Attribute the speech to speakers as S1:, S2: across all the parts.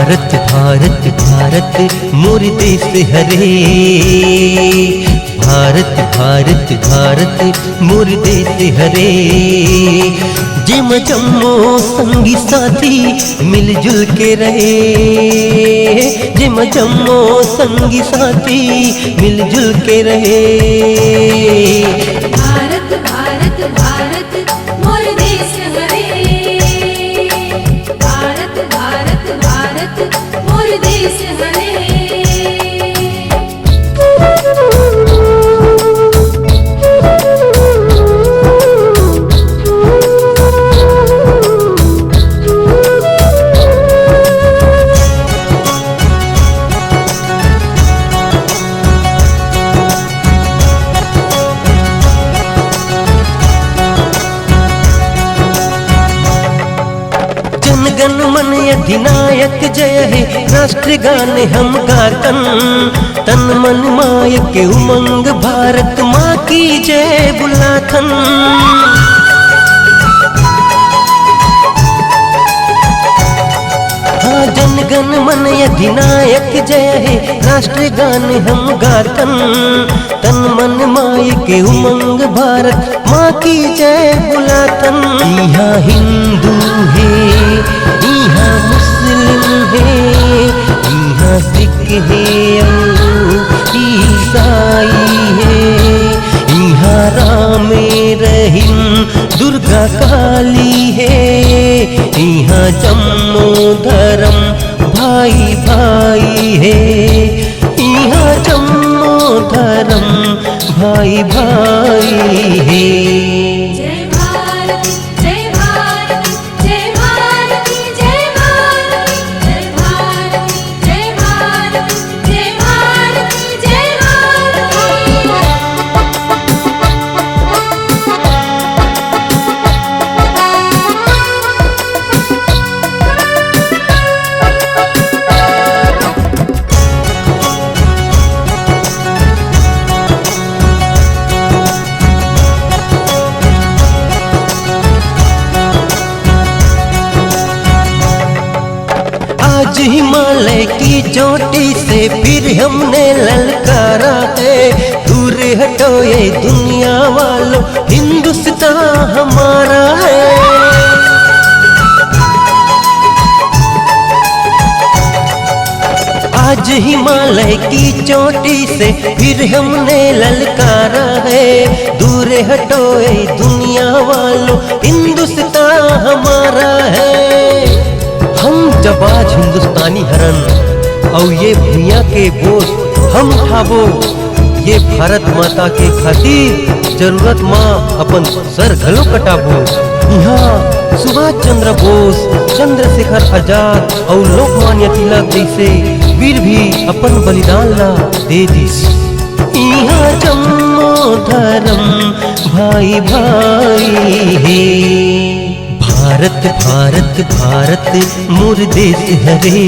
S1: भारत भारत भारत मोर देश हरे। भारत भारत भारत मोर देश हरे। जिम जम्मो संगी साथी मिलजुल के रहे। जिम जम्मो संगी साथी मिलजुल के रहे।
S2: भारत भारत भारत मोर देश हरे। भारत भारत भारत मोर देश हरे।
S1: गण मन अधिनायक जय हे राष्ट्रगान हम गातन। तन मन माय के उमंग भारत माँ की जय बुलाथन। हाँ जन गण मन अधिनायक जय हे राष्ट्रगान हम गातन। तन मन माय के उमंग भारत माँ की जय बुलाथन। यहाँ हिंदू है, यहाँ मुस्लिम है, यहाँ सिख है और ईसाई है। यहाँ राम रहीम दुर्गा काली है। यहाँ जम्मो धर्म भाई भाई है। यहाँ जम्मो धर्म भाई भाई है।
S2: जय भारत जय भारत जय भारत जय भारत जय भारत जय भारत जय भारत जय
S1: आज हिमालय की चोटी से फिर हमने ललकारा है। दूर हटो ये दुनिया वालों, हिंदुस्तान हमारा है। आज हिमालय की चोटी से फिर हमने ललकारा है। दूर हटो ये दुनिया वालों, हिंदुस्तान हमारा है। हम जब आज हिंदुस्तानी हरन और ये भुइयां के बोझ हम उठाबो, ये भारत माता के खातिर जरूरत माँ अपन सर घलो कटाबो। यहाँ सुभाष चंद्र बोस, चंद्रशेखर आजाद और लोकमान्य तिलक जैसे वीर भी अपन बलिदान ला दे दिस। यहाँ जम्मो धर्म भाई भाई है। भारत भारत भारत मोर देश हरे।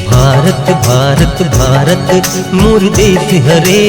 S1: भारत भारत भारत मोर देश हरे।